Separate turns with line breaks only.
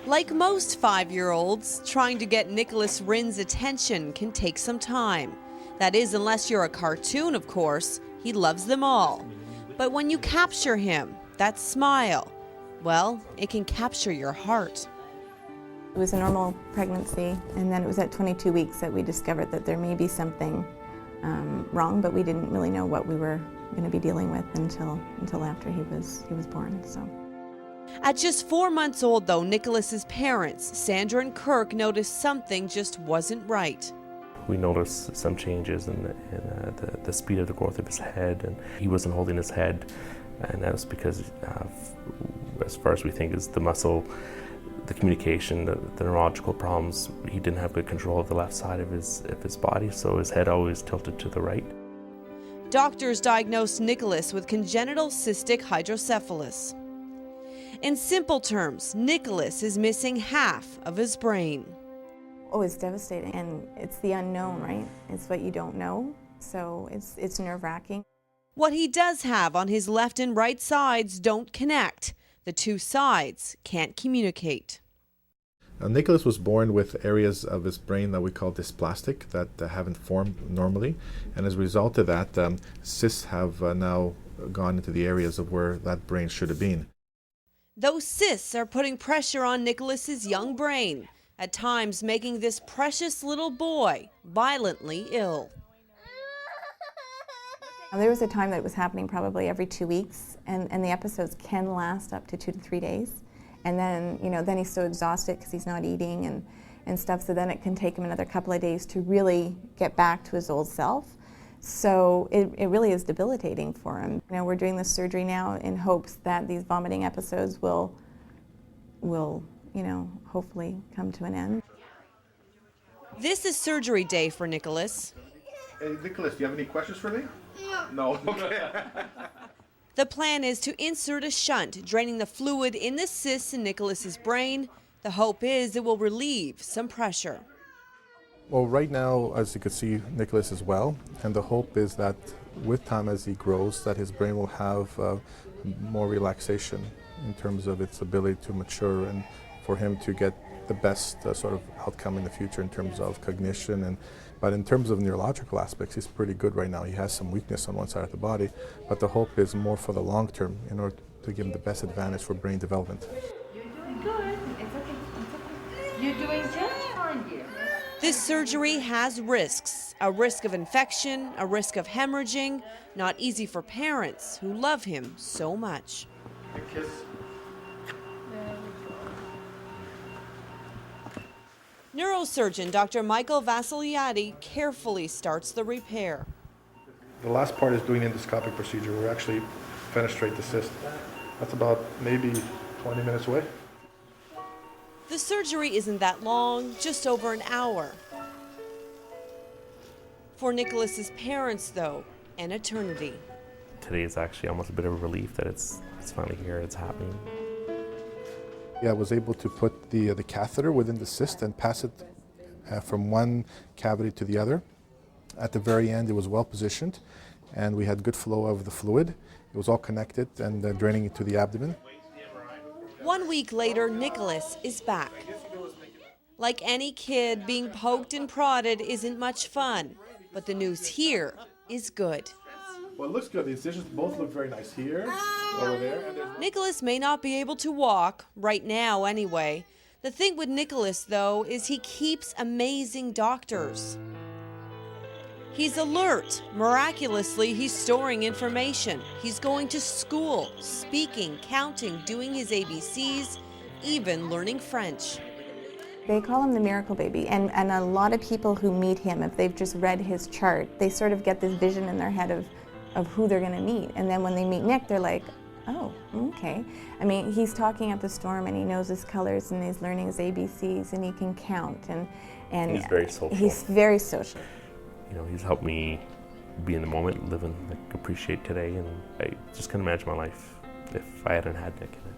Like most 5-year-olds, trying to get Nicholas Wrinn's attention can take some time. That is, unless you're a cartoon, of course. He loves them all. But when you capture him, that smile, well, it can capture your heart.
It was a normal pregnancy, and then it was at 22 weeks that we discovered that there may be something wrong, but we didn't really know what we were going to be dealing with until after he was born. So.
At just 4 months old, though, Nicholas's parents, Sandra and Kirk, noticed something just wasn't right.
We noticed some changes in the speed of the growth of his head, and he wasn't holding his head, and that was because, as far as we think, is the muscle, the communication, the neurological problems. He didn't have good control of the left side of his body, so his head always tilted to the right.
Doctors diagnosed Nicholas with congenital cystic hydrocephalus. In simple terms, Nicholas is missing half of his brain.
Oh, it's devastating, and it's the unknown, right? It's what you don't know, so it's nerve-wracking.
What he does have on his left and right sides don't connect. The two sides can't communicate.
Nicholas was born with areas of his brain that we call dysplastic that haven't formed normally, and as a result of that, cysts have now gone into the areas of where that brain should have been.
Those cysts are putting pressure on Nicholas's young brain, at times making this precious little boy violently ill.
There was a time that it was happening probably every 2 weeks, and the episodes can last up to 2 to 3 days. And then, then he's so exhausted because he's not eating and stuff, so then it can take him another couple of days to really get back to his old self. So it really is debilitating for him. We're doing this surgery now in hopes that these vomiting episodes will hopefully come to an end.
This is surgery day for Nicholas.
Hey, Nicholas, do you have any questions for me? No. Okay.
The plan is to insert a shunt, draining the fluid in the cysts in Nicholas's brain. The hope is it will relieve some pressure.
Well, right now, as you can see, Nicholas is well, and the hope is that with time as he grows, that his brain will have more relaxation in terms of its ability to mature and for him to get the best sort of outcome in the future in terms of cognition. But in terms of neurological aspects, he's pretty good right now. He has some weakness on one side of the body, but the hope is more for the long term in order to give him the best advantage for brain development.
You're doing good. It's okay. It's okay. You're doing just fine, dear.
This surgery has risks, a risk of infection, a risk of hemorrhaging, not easy for parents who love him so much.
A kiss.
Neurosurgeon Dr. Michael Vassiliadis carefully starts the repair.
The last part is doing endoscopic procedure. We're actually fenestrate the cyst. That's about maybe 20 minutes away.
The surgery isn't that long, just over an hour. For Nicholas's parents, though, an eternity.
Today is actually almost a bit of a relief that it's finally here, it's happening.
Yeah, I was able to put the catheter within the cyst and pass it from one cavity to the other. At the very end, it was well positioned, and we had good flow of the fluid. It was all connected and draining into the abdomen.
1 week later, Nicholas is back. Like any kid, being poked and prodded isn't much fun, but the news here is good.
Well, it looks good. The incisions both look very nice here, over there. And
Nicholas may not be able to walk, right now anyway. The thing with Nicholas, though, is he keeps amazing doctors. He's alert. Miraculously, he's storing information. He's going to school, speaking, counting, doing his ABCs, even learning French.
They call him the miracle baby, and a lot of people who meet him, if they've just read his chart, they sort of get this vision in their head of who they're going to meet. And then when they meet Nick, they're like, oh, okay. I mean, he's talking up the storm, and he knows his colors, and he's learning his ABCs, and he can count. And
He's very social.
He's very social.
He's helped me be in the moment, live and appreciate today, and I just can't imagine my life if I hadn't had Nick in it.